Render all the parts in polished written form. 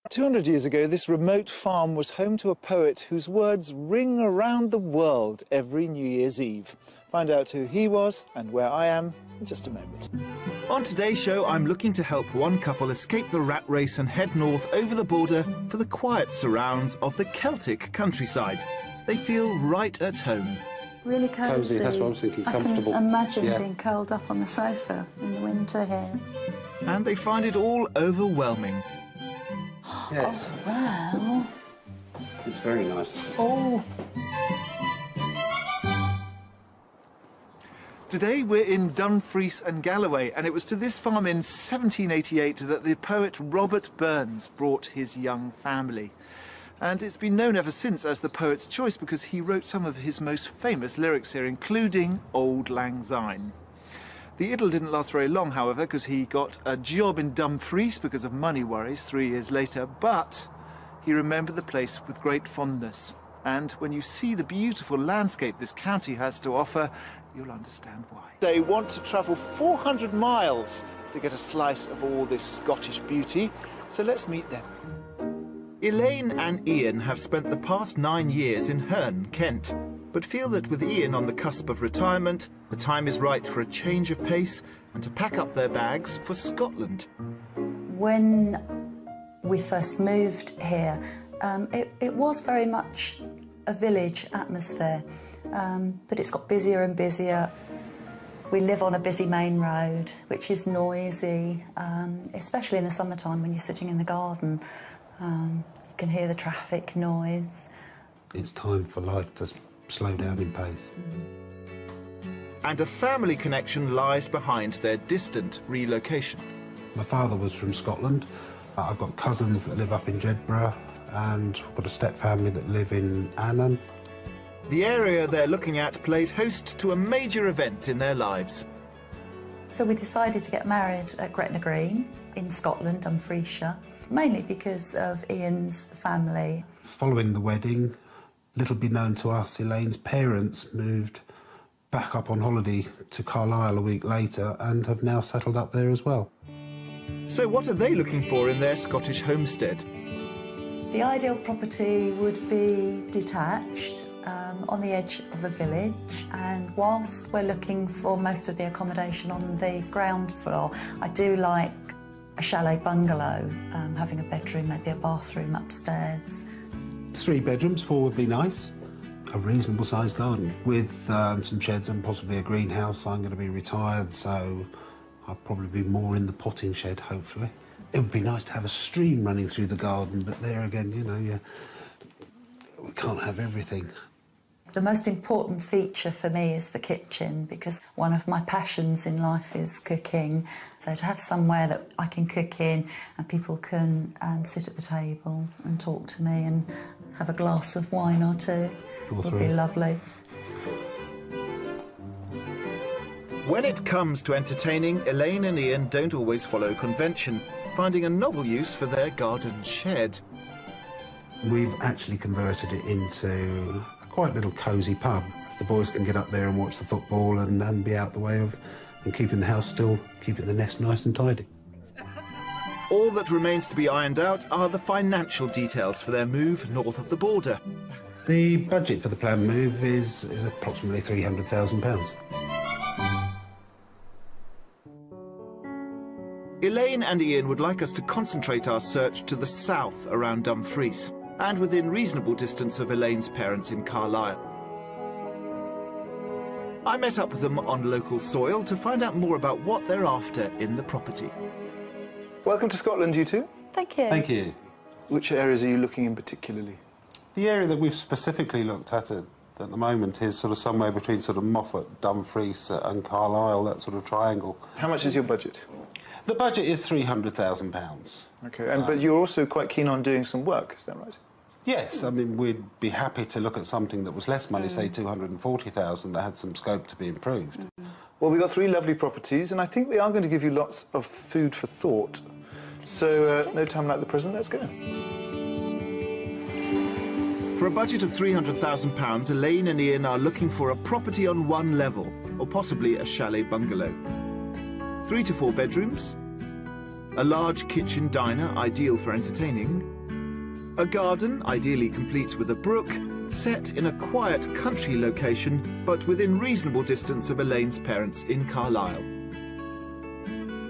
200 years ago, this remote farm was home to a poet whose words ring around the world every New Year's Eve. Find out who he was and where I am in just a moment. On today's show, I'm looking to help one couple escape the rat race and head north over the border for the quiet surrounds of the Celtic countryside. They feel right at home. Really cosy. That's what I was thinking, comfortable. I can imagine being curled up on the sofa in the winter here. And they find it all overwhelming. Yes. Oh, wow. It's very nice. Oh. Today we're in Dumfries and Galloway, and it was to this farm in 1788 that the poet Robert Burns brought his young family. And it's been known ever since as the poet's choice because he wrote some of his most famous lyrics here, including Auld Lang Syne. The idyll didn't last very long, however, because he got a job in Dumfries because of money worries 3 years later, but he remembered the place with great fondness. And when you see the beautiful landscape this county has to offer, you'll understand why. They want to travel 400 miles to get a slice of all this Scottish beauty, so let's meet them. Elaine and Ian have spent the past 9 years in Herne, Kent, but feel that with Ian on the cusp of retirement, the time is right for a change of pace and to pack up their bags for Scotland. When we first moved here, it was very much a village atmosphere, but it's got busier and busier. We live on a busy main road, which is noisy, especially in the summertime when you're sitting in the garden. You can hear the traffic noise. It's time for life to slow down in pace. And a family connection lies behind their distant relocation. My father was from Scotland. I've got cousins that live up in Jedburgh, and I've got a step-family that live in Annan. The area they're looking at played host to a major event in their lives. So we decided to get married at Gretna Green in Scotland, Dumfriesshire, mainly because of Ian's family. Following the wedding, little be known to us, Elaine's parents moved back up on holiday to Carlisle a week later and have now settled up there as well. So what are they looking for in their Scottish homestead? The ideal property would be detached, on the edge of a village, and whilst we're looking for most of the accommodation on the ground floor, I do like a chalet bungalow, having a bedroom, maybe a bathroom upstairs. 3 bedrooms, 4 would be nice. A reasonable sized garden with some sheds and possibly a greenhouse. I'm going to be retired, so I'll probably be more in the potting shed, hopefully. It would be nice to have a stream running through the garden, but there again, you know, we can't have everything. The most important feature for me is the kitchen, because one of my passions in life is cooking. So to have somewhere that I can cook in and people can sit at the table and talk to me and have a glass of wine or two would be lovely. When it comes to entertaining, Elaine and Ian don't always follow convention, finding a novel use for their garden shed. We've actually converted it into a quite little cosy pub. The boys can get up there and watch the football and be out the way of and keeping the house still, keeping the nest nice and tidy. All that remains to be ironed out are the financial details for their move north of the border. The budget for the planned move is approximately £300,000. Elaine and Ian would like us to concentrate our search to the south around Dumfries and within reasonable distance of Elaine's parents in Carlisle. I met up with them on local soil to find out more about what they're after in the property. Welcome to Scotland, you two. Thank you. Thank you. Which areas are you looking in particularly? The area that we've specifically looked at the moment is sort of somewhere between sort of Moffat, Dumfries and Carlisle, that sort of triangle. How much is your budget? The budget is £300,000. OK, but you're also quite keen on doing some work, is that right? Yes, I mean, we'd be happy to look at something that was less money, say £240,000, that had some scope to be improved. Well, we've got 3 lovely properties, and I think they are going to give you lots of food for thought. So, no time like the present, let's go. For a budget of £300,000, Elaine and Ian are looking for a property on 1 level, or possibly a chalet bungalow. 3 to 4 bedrooms, a large kitchen diner ideal for entertaining, a garden ideally complete with a brook, set in a quiet country location but within reasonable distance of Elaine's parents in Carlisle.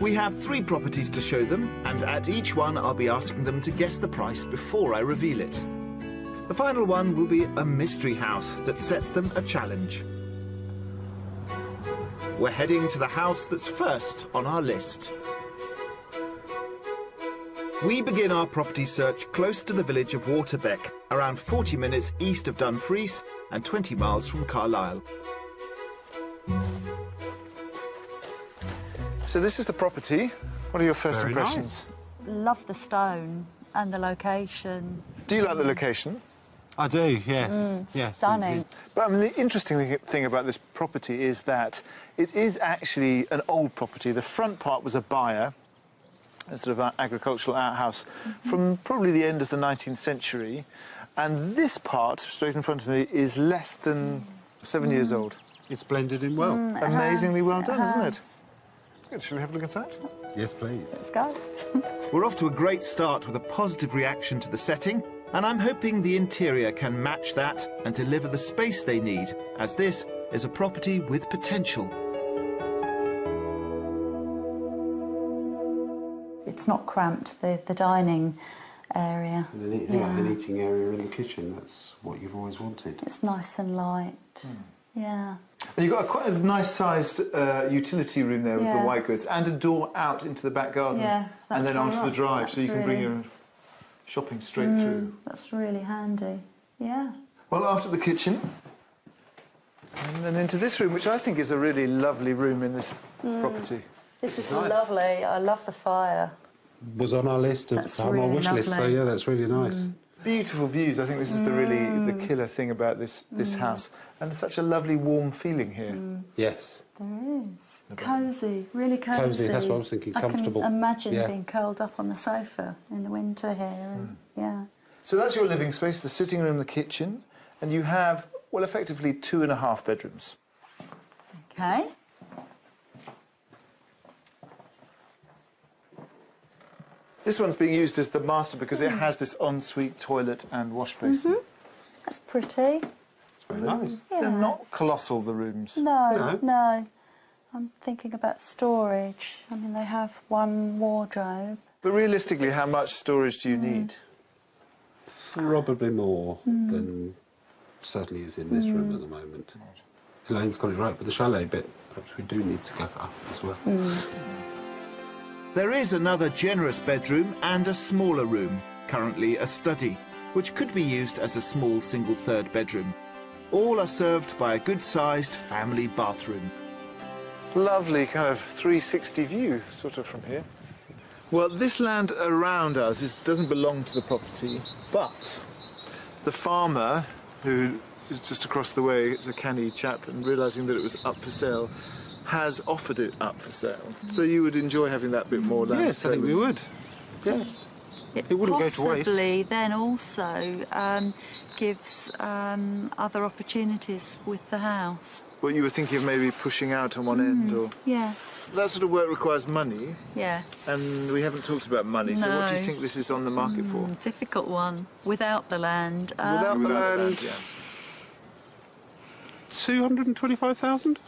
We have 3 properties to show them, and at each one I'll be asking them to guess the price before I reveal it. The final one will be a mystery house that sets them a challenge. We're heading to the house that's first on our list. We begin our property search close to the village of Waterbeck, around 40 minutes east of Dumfries and 20 miles from Carlisle. So this is the property. What are your first Very impressions? Love the stone and the location. Do you like the location? I do, yes. Yes. Stunning. But I mean, the interesting thing about this property is that it is actually an old property. The front part was a byre, a sort of agricultural outhouse, from probably the end of the 19th century. And this part, straight in front of me, is less than 7 years old. It's blended in well. Amazingly well done, isn't has. it? Good. Shall we have a look inside? Yes, please. Let's go. We're off to a great start with a positive reaction to the setting, and I'm hoping the interior can match that and deliver the space they need, as this is a property with potential. It's not cramped, the dining area. And an eating area in the kitchen, that's what you've always wanted. It's nice and light. Yeah. And you've got quite a nice-sized utility room there with the Yeah. white goods and a door out into the back garden Yeah, and then onto the drive, that's so you can bring really- your shopping straight through. That's really handy. Yeah. Well, after the kitchen, and then into this room, which I think is a really lovely room in this property. This is nice. lovely. I love the fire. Was on our list, That's on our really wish list, so lovely. yeah, that's really nice. Beautiful views. I think this is the killer thing about this house, and such a lovely warm feeling here. Yes. There is. Cosy, really cosy. Cosy, that's what I was thinking, comfortable. I can imagine Yeah. being curled up on the sofa in the winter here. And, yeah. So that's your living space, the sitting room, the kitchen, and you have, well, effectively 2.5 bedrooms. Okay. This one's being used as the master because it has this ensuite toilet and wash basin. That's pretty. It's very nice. Yeah. They're not colossal, the rooms. No. I'm thinking about storage. I mean, they have one wardrobe. But realistically, how much storage do you need? Probably more than certainly is in this room at the moment. Elaine's got it right with the chalet bit. Perhaps we do need to go up as well. There is another generous bedroom and a smaller room, currently a study, which could be used as a small single third bedroom. All are served by a good-sized family bathroom. Lovely kind of 360 view, sort of, from here. Well, this land around us doesn't belong to the property, but the farmer, who is just across the way, is a canny chap, and realising that it was up for sale, has offered it up for sale. So you would enjoy having that bit more land. Yes, I think we would. Yes. It wouldn't go to waste. Possibly then also gives other opportunities with the house. Well, you were thinking of maybe pushing out on one end, or... Yeah. That sort of work requires money, Yes. and we haven't talked about money, so what do you No. think this is on the market for? Difficult one. Without the land. Without the land, yeah. 225,000?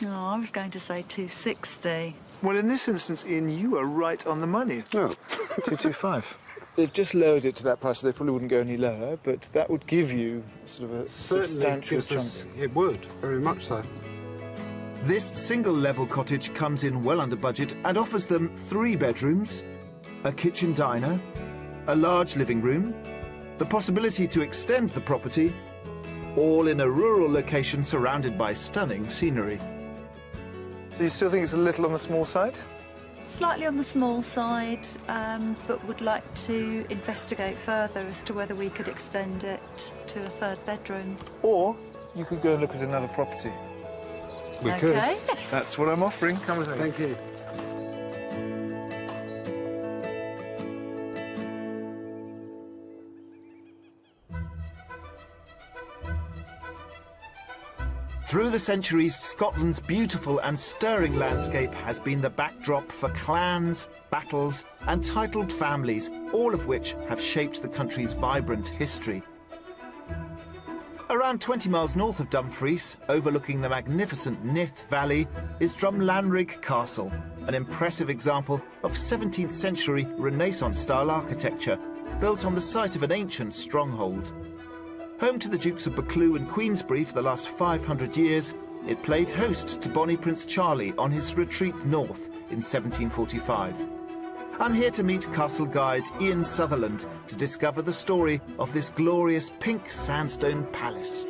Oh, I was going to say 260. Well, in this instance, Ian, you are right on the money. No. 225. They've just lowered it to that price, so they probably wouldn't go any lower, but that would give you sort of a substantial chunk. It would, very much so. This single-level cottage comes in well under budget and offers them 3 bedrooms, a kitchen diner, a large living room, the possibility to extend the property, all in a rural location surrounded by stunning scenery. So you still think it's a little on the small side? Slightly on the small side, but would like to investigate further as to whether we could extend it to a third bedroom. Or you could go and look at another property. We Okay. That's what I'm offering. Come with me. Thank you. Through the centuries, Scotland's beautiful and stirring landscape has been the backdrop for clans, battles and titled families, all of which have shaped the country's vibrant history. Around 20 miles north of Dumfries, overlooking the magnificent Nith Valley, is Drumlanrig Castle, an impressive example of 17th century Renaissance-style architecture, built on the site of an ancient stronghold. Home to the Dukes of Buccleuch and Queensberry for the last 500 years, it played host to Bonnie Prince Charlie on his retreat north in 1745. I'm here to meet castle guide Ian Sutherland to discover the story of this glorious pink sandstone palace.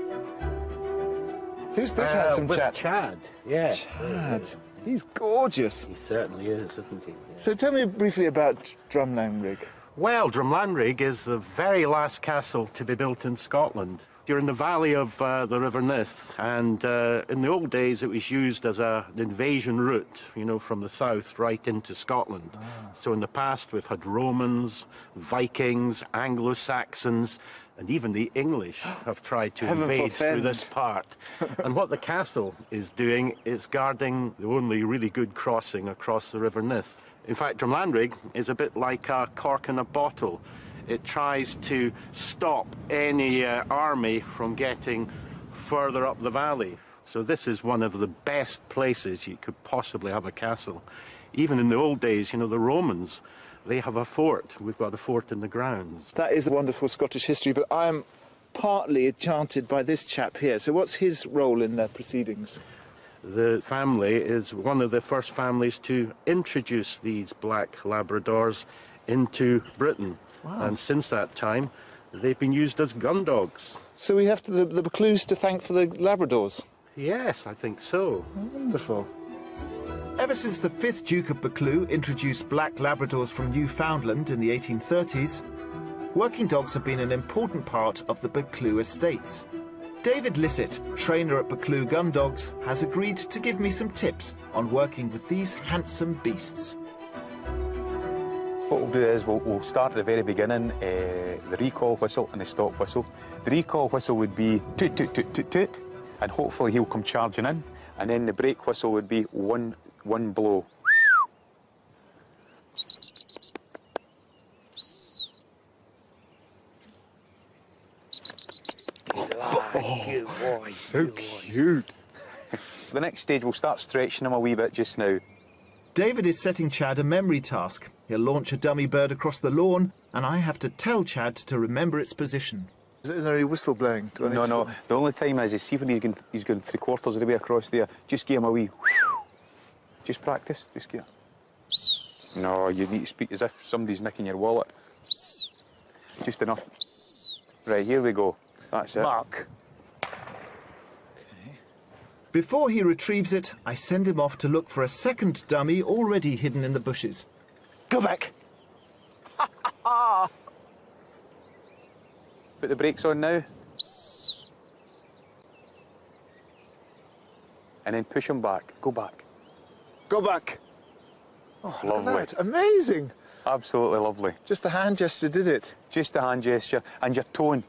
Who's this handsome chap? Chad, yeah. Chad. He's gorgeous. He certainly is, isn't he? Yeah. So tell me briefly about Drumlanrig. Well, Drumlanrig is the very last castle to be built in Scotland. You're in the valley of the River Nith, and in the old days it was used as an invasion route, you know, from the south right into Scotland. So in the past we've had Romans, Vikings, Anglo-Saxons, and even the English have tried to invade through this part. And what the castle is doing is guarding the only really good crossing across the River Nith. In fact, Drumlanrig is a bit like a cork in a bottle. It tries to stop any army from getting further up the valley. So this is one of the best places you could possibly have a castle. Even in the old days, you know, the Romans, they have a fort. We've got a fort in the grounds. That is a wonderful Scottish history, but I am partly enchanted by this chap here. So what's his role in the proceedings? The family is one of the first families to introduce these black Labradors into Britain. Wow. And since that time, they've been used as gun dogs. So we have the Buccleuchs to thank for the Labradors? Yes, I think so. Wonderful. Ever since the 5th Duke of Buccleuch introduced black Labradors from Newfoundland in the 1830s, working dogs have been an important part of the Buccleuch estates. David Lissett, trainer at Buccleuch Gun Dogs, has agreed to give me some tips on working with these handsome beasts. What we'll do is we'll start at the very beginning, the recall whistle and the stop whistle. The recall whistle would be toot, toot, toot, toot, toot, and hopefully he'll come charging in. And then the brake whistle would be one blow. Cute boy. So cute. So the next stage, we'll start stretching him a wee bit just now. David is setting Chad a memory task. He'll launch a dummy bird across the lawn, and I have to tell Chad to remember its position. Is there any whistle blowing? No. The only time is, see when he's going 3/4 of the way across there, just give him a wee... Just practice, just give him. No, you need to speak as if somebody's nicking your wallet. Just enough. Right, here we go. That's it. Mark. Before he retrieves it, I send him off to look for a second dummy already hidden in the bushes. Go back. Put the brakes on now. And then push him back. Go back. Go back. Oh, Lovely. look at that. Amazing. Absolutely lovely. Just the hand gesture did it. Just the hand gesture and your tone.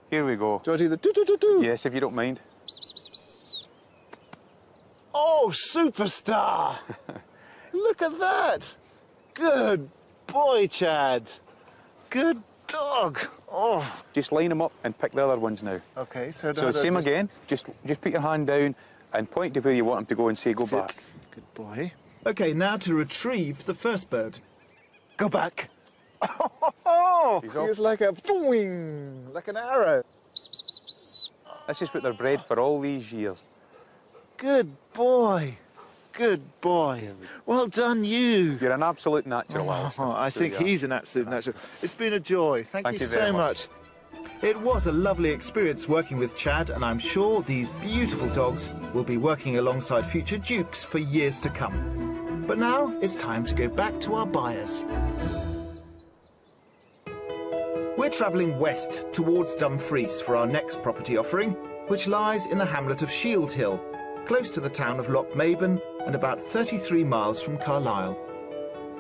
Here we go. Do I do the do-do-do-do? Yes, if you don't mind. Oh, superstar! Look at that. Good boy, Chad. Good dog. Oh. Just line them up and pick the other ones now. Okay, so same again. Just put your hand down and point to where you want them to go and say go back. Good boy. Okay, now to retrieve the first bird. Go back. Oh, He's off. he's like a boing, like an arrow. This is what they're bred for all these years. Good boy. Good boy. Well done, you. You're an absolute natural, Alistair. I think he's an absolute natural. It's been a joy. Thank you so very much. It was a lovely experience working with Chad, and I'm sure these beautiful dogs will be working alongside future dukes for years to come. But now it's time to go back to our buyers. We're travelling west towards Dumfries for our next property offering, which lies in the hamlet of Shield Hill, close to the town of Lochmaben and about 33 miles from Carlisle.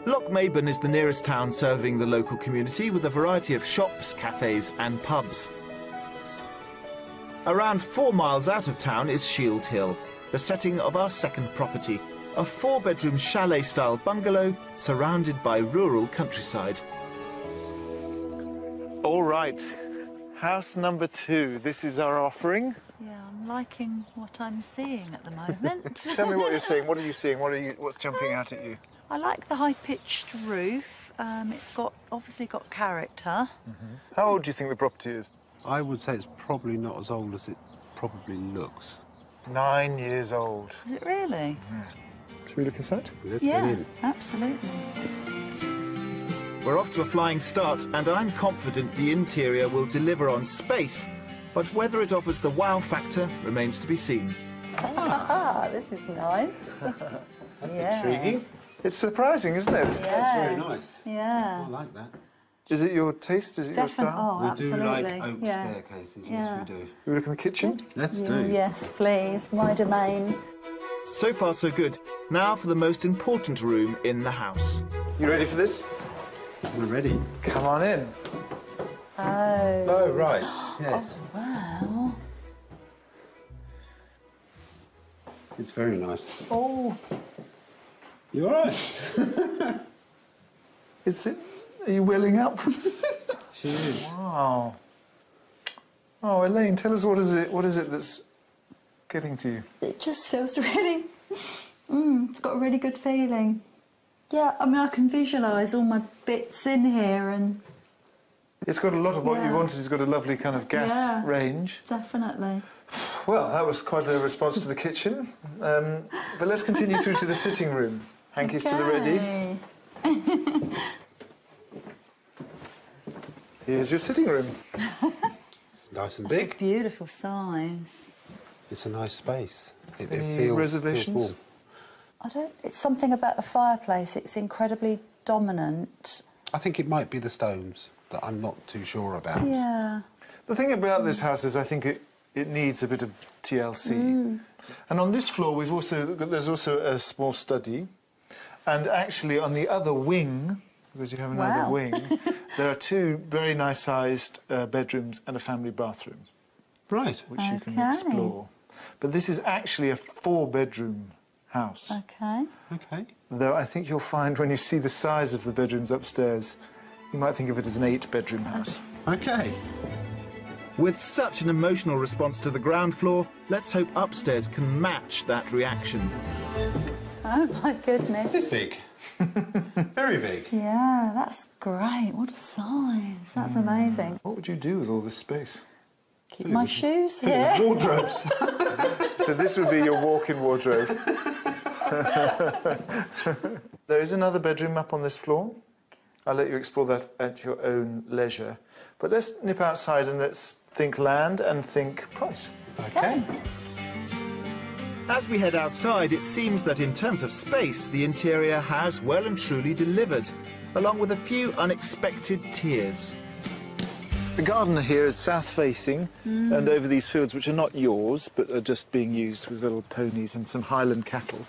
Lochmaben is the nearest town serving the local community with a variety of shops, cafes and pubs. Around 4 miles out of town is Shield Hill, the setting of our second property, a 4-bedroom chalet-style bungalow surrounded by rural countryside. All right, house number 2. This is our offering. Yeah, I'm liking what I'm seeing at the moment. Tell me what you're seeing. What are you seeing? What's jumping out at you? I like the high-pitched roof. It's obviously got character. How old do you think the property is? I would say it's probably not as old as it probably looks. 9 years old. Is it really? Should we look inside? Let's get in. Absolutely. We're off to a flying start, and I'm confident the interior will deliver on space, but whether it offers the wow factor remains to be seen. This is nice. That's intriguing. It's surprising, isn't it? Yeah. That's very nice. Yeah. I like that. Is it your taste? Is it your style? Oh, We absolutely. do like oak staircases, yes we do. We look in the kitchen? Let's do. Yes, please. My domain. So far, so good. Now for the most important room in the house. You ready for this? We're ready. Come on in. Oh. Oh, right. Yes. Wow. It's very nice. Oh. You all right? Are you welling up? She is. Wow. Oh, Elaine, tell us what is it that's getting to you? It just feels really... it's got a really good feeling. Yeah, I mean, I can visualise all my bits in here and... It's got a lot of what you wanted. It's got a lovely kind of gas range. Definitely. Well, that was quite a response to the kitchen. But let's continue through to the sitting room. Hanky's to the ready. Here's your sitting room. It's nice and big. Beautiful size. It's a nice space. It Any feels reservations? warm. It's something about the fireplace. It's incredibly dominant. I think it might be the stones that I'm not too sure about. Yeah. The thing about this house is I think it needs a bit of TLC. And on this floor there's also a small study. And actually on the other wing, because you have another wing, there are 2 very nice sized bedrooms and a family bathroom. Right. Which you can explore. But this is actually a 4-bedroom house. Okay. Okay. Though I think you'll find when you see the size of the bedrooms upstairs, you might think of it as an 8-bedroom house. Okay. With such an emotional response to the ground floor, let's hope upstairs can match that reaction. Oh, my goodness. It's big. Very big. Yeah, that's great. What a size. That's amazing. What would you do with all this space? Keep my shoes here. Wardrobes. So this would be your walk-in wardrobe. There is another bedroom up on this floor. I'll let you explore that at your own leisure. But let's nip outside and let's think land and think price. Okay. As we head outside, it seems that in terms of space, the interior has well and truly delivered, along with a few unexpected tears. The garden here is south-facing and over these fields, which are not yours, but are just being used with little ponies and some Highland cattle.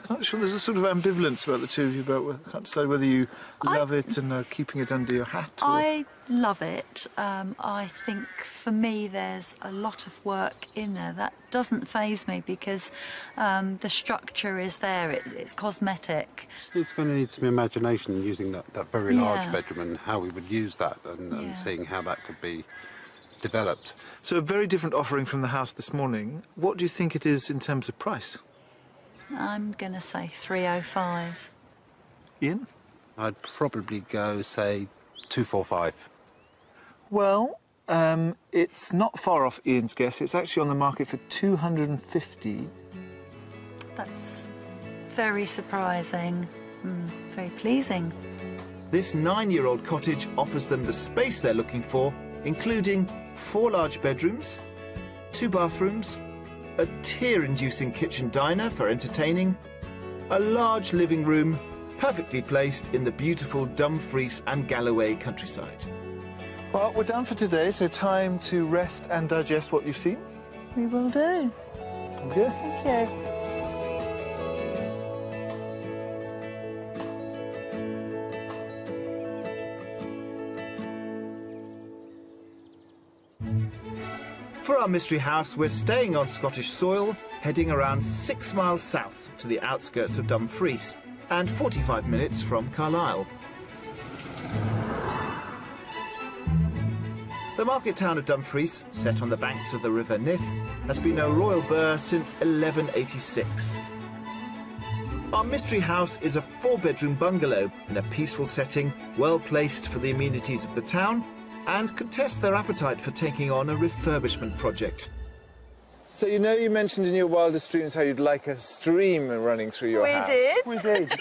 I'm not sure, there's a sort of ambivalence about the two of you, but I can't decide whether you love it and are keeping it under your hat. Or... I love it. I think for me there's a lot of work in there. That doesn't faze me because the structure is there, it's cosmetic. It's going to need some imagination using that very large bedroom and how we would use that and seeing how that could be developed. So a very different offering from the house this morning. What do you think it is in terms of price? I'm going to say 305. Ian? I'd probably go, say, 245. Well, it's not far off Ian's guess. It's actually on the market for 250. That's very surprising. Very pleasing. This 9-year-old cottage offers them the space they're looking for, including 4 large bedrooms, 2 bathrooms, a tear-inducing kitchen diner for entertaining, a large living room perfectly placed in the beautiful Dumfries and Galloway countryside. Well, we're done for today, so time to rest and digest what you've seen. We will do. Okay. Thank you. For our mystery house, we're staying on Scottish soil, heading around 6 miles south to the outskirts of Dumfries, and 45 minutes from Carlisle. The market town of Dumfries, set on the banks of the River Nith, has been a royal burgh since 1186. Our mystery house is a 4-bedroom bungalow in a peaceful setting, well placed for the amenities of the town, and could test their appetite for taking on a refurbishment project. So you know you mentioned in your wildest dreams how you'd like a stream running through your house. We did.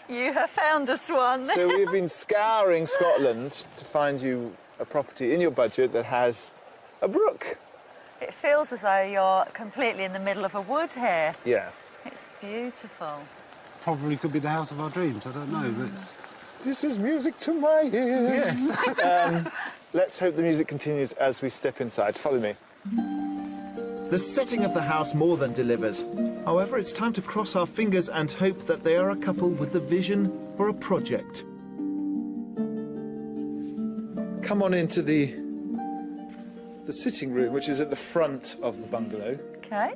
You have found us one. So we've been scouring Scotland to find you a property in your budget that has a brook. It feels as though you're completely in the middle of a wood here. Yeah. It's beautiful. Probably could be the house of our dreams, I don't know, but it's... This is music to my ears. Yes. Let's hope the music continues as we step inside. Follow me. The setting of the house more than delivers. However, it's time to cross our fingers and hope that they are a couple with the vision for a project. Come on into the sitting room, which is at the front of the bungalow. Okay.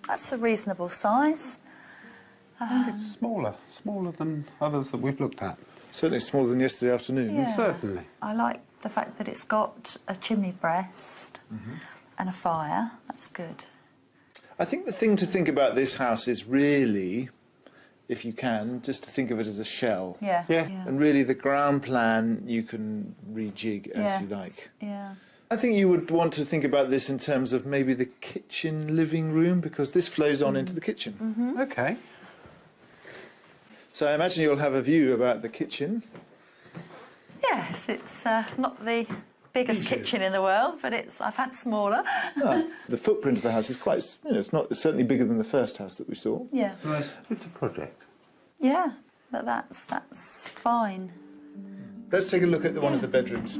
That's a reasonable size. I think it's smaller than others that we've looked at. Certainly smaller than yesterday afternoon. Yeah. Certainly. I like the fact that it's got a chimney breast and a fire. That's good. I think the thing to think about this house is really, if you can, just to think of it as a shell. Yeah. And really the ground plan you can rejig as you like. Yeah. I think you would want to think about this in terms of maybe the kitchen living room, because this flows on into the kitchen. OK. So I imagine you'll have a view about the kitchen. Yes, it's not the biggest kitchen in the world, but I've had smaller. The footprint of the house is quite, it's certainly bigger than the first house that we saw. Yeah. Right. It's a project. Yeah, but that's fine. Let's take a look at one of the bedrooms.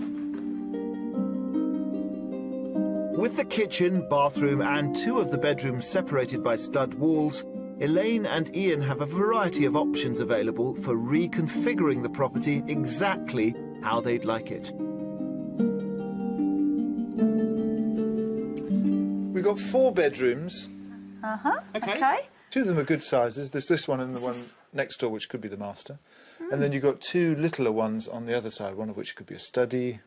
With the kitchen, bathroom and 2 of the bedrooms separated by stud walls, Elaine and Ian have a variety of options available for reconfiguring the property exactly how they'd like it. We've got 4 bedrooms. Okay. 2 of them are good sizes. There's this one and the one next door, which could be the master. And then you've got 2 littler ones on the other side, one of which could be a study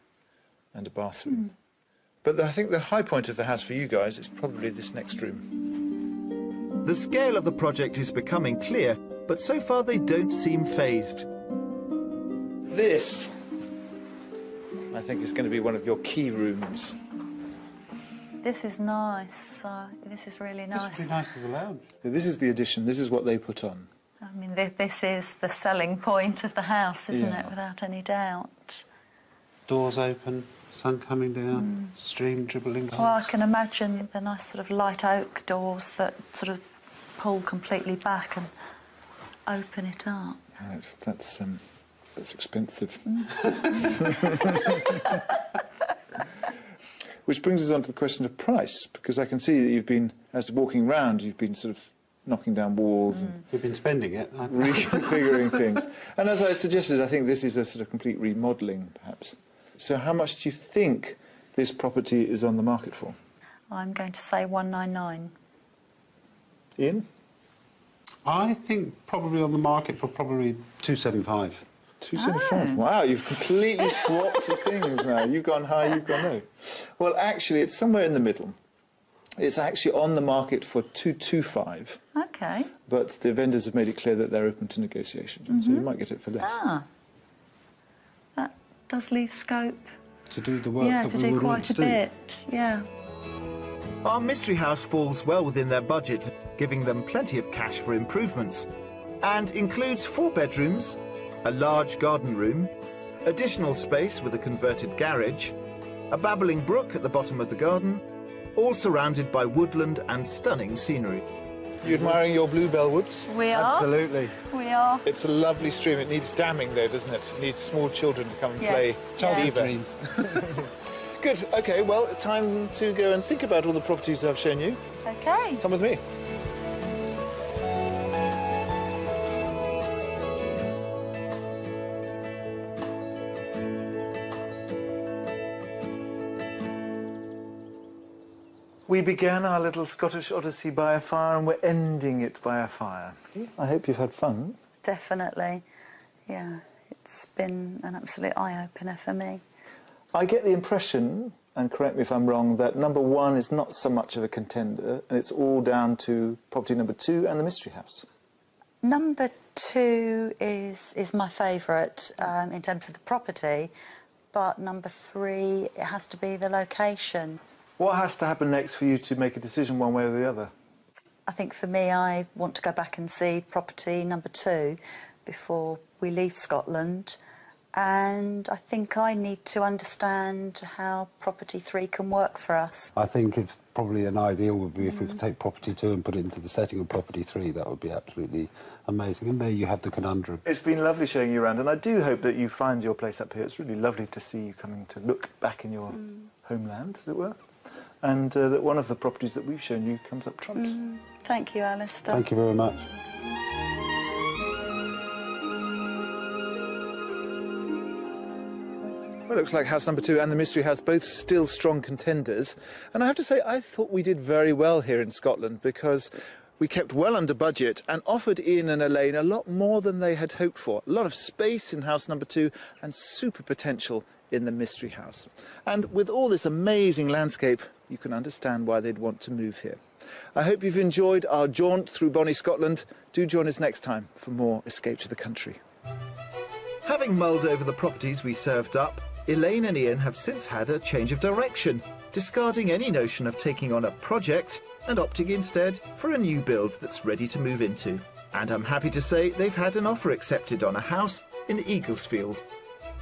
and a bathroom. But I think the high point of the house for you guys is probably this next room. The scale of the project is becoming clear, but so far they don't seem fazed. This, I think, is going to be one of your key rooms. This is nice. This is really nice. This would be nice as a lounge. This is the addition. This is what they put on. I mean, this is the selling point of the house, isn't it? Without any doubt. Doors open, sun coming down, stream dribbling past. Well, I can imagine the nice sort of light oak doors that sort of pull completely back and open it up. Right, that's expensive. Which brings us on to the question of price, because I can see that you've been, as walking round, you've been sort of knocking down walls and We've been spending it. reconfiguring things. And as I suggested, I think this is a sort of complete remodelling, perhaps. So how much do you think this property is on the market for? I'm going to say 199. Ian? I think probably on the market for probably 275. 275. Wow, you've completely swapped things now. You've gone high, you've gone low. Well, actually, it's somewhere in the middle. It's actually on the market for 225. Okay. But the vendors have made it clear that they're open to negotiation, so you might get it for less. That does leave scope. To do the work Yeah, that to we do would want quite to a do. bit. Yeah. Our mystery house falls well within their budget, giving them plenty of cash for improvements, and includes 4 bedrooms, a large garden room, additional space with a converted garage, a babbling brook at the bottom of the garden, all surrounded by woodland and stunning scenery. You admiring your bluebell woods? We are. Absolutely. We are. It's a lovely stream. It needs damming, though, doesn't it? It needs small children to come and play. Childhood dreams. Good. OK, well, it's time to go and think about all the properties I've shown you. Okay. Come with me. We began our little Scottish odyssey by a fire and we're ending it by a fire. I hope you've had fun. Definitely, yeah. It's been an absolute eye-opener for me. I get the impression, and correct me if I'm wrong, that number 1 is not so much of a contender and it's all down to property number 2 and the Mystery House. Number 2 is my favourite in terms of the property, but number 3, it has to be the location. What has to happen next for you to make a decision one way or the other? I think for me, I want to go back and see property number 2 before we leave Scotland. And I think I need to understand how property 3 can work for us. I think if probably an ideal would be if we could take property 2 and put it into the setting of property 3. That would be absolutely amazing. And there you have the conundrum. It's been lovely showing you around, and I do hope that you find your place up here. It's really lovely to see you coming to look back in your homeland, as it were, and that one of the properties that we've shown you comes up trumps. Thank you, Alistair. Thank you very much. Well, it looks like house number 2 and the Mystery House both still strong contenders. And I have to say, I thought we did very well here in Scotland because we kept well under budget and offered Ian and Elaine a lot more than they had hoped for. A lot of space in house number 2 and super potential in the Mystery House. And with all this amazing landscape, you can understand why they'd want to move here. I hope you've enjoyed our jaunt through bonnie Scotland. Do join us next time for more Escape to the Country. Having mulled over the properties we served up, Elaine and Ian have since had a change of direction, discarding any notion of taking on a project and opting instead for a new build that's ready to move into. And I'm happy to say they've had an offer accepted on a house in Eaglesfield.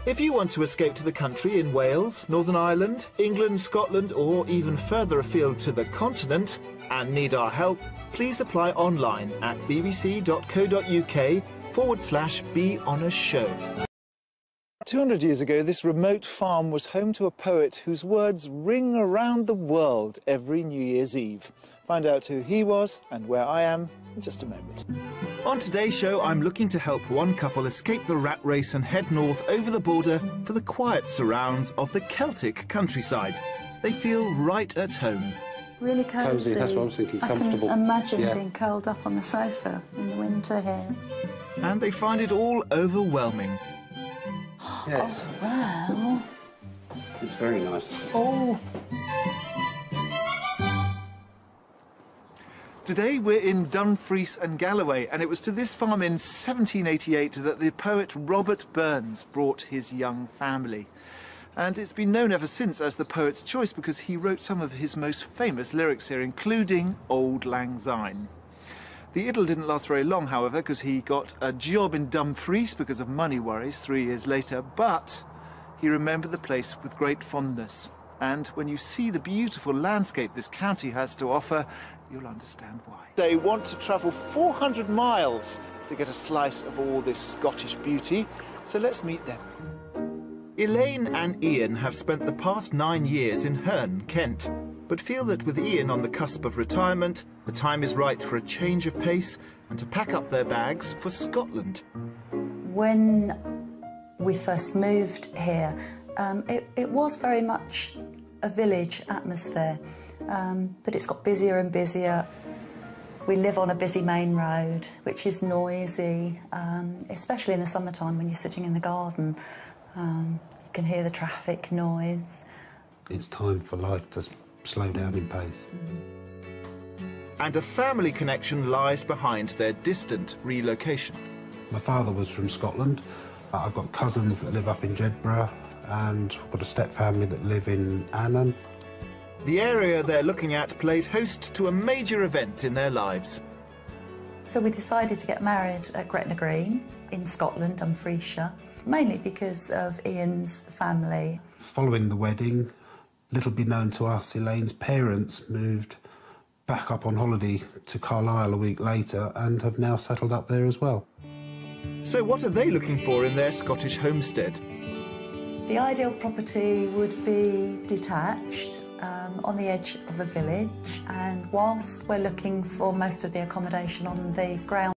If you want to escape to the country in Wales, Northern Ireland, England, Scotland, or even further afield to the continent and need our help, please apply online at bbc.co.uk/be-on-a-show. 200 years ago, this remote farm was home to a poet whose words ring around the world every New Year's Eve. Find out who he was and where I am in just a moment. On today's show, I'm looking to help one couple escape the rat race and head north over the border for the quiet surrounds of the Celtic countryside. They feel right at home. Really cosy. Cosy, that's what I was thinking, comfortable. I can imagine Yeah. being curled up on the sofa in the winter here. And they find it all overwhelming. Yes. Wow. It's very nice. Oh. Today we're in Dumfries and Galloway, and it was to this farm in 1788 that the poet Robert Burns brought his young family. And it's been known ever since as the poet's choice because he wrote some of his most famous lyrics here, including Auld Lang Syne. The idyll didn't last very long, however, because he got a job in Dumfries because of money worries 3 years later, but he remembered the place with great fondness. And when you see the beautiful landscape this county has to offer, you'll understand why. They want to travel 400 miles to get a slice of all this Scottish beauty, so let's meet them. Elaine and Ian have spent the past 9 years in Herne, Kent, but feel that with Ian on the cusp of retirement, the time is right for a change of pace and to pack up their bags for Scotland. When we first moved here, it was very much a village atmosphere, but it's got busier and busier. We live on a busy main road, which is noisy, especially in the summertime when you're sitting in the garden. You can hear the traffic noise. It's time for life to slow down in pace. And a family connection lies behind their distant relocation. My father was from Scotland. I've got cousins that live up in Jedburgh, and I've got a step family that live in Annan. The area they're looking at played host to a major event in their lives. So we decided to get married at Gretna Green in Scotland, Dumfriesshire, mainly because of Ian's family. Following the wedding, little be known to us, Elaine's parents moved back up on holiday to Carlisle a week later and have now settled up there as well. So what are they looking for in their Scottish homestead? The ideal property would be detached, on the edge of a village, and whilst we're looking for most of the accommodation on the ground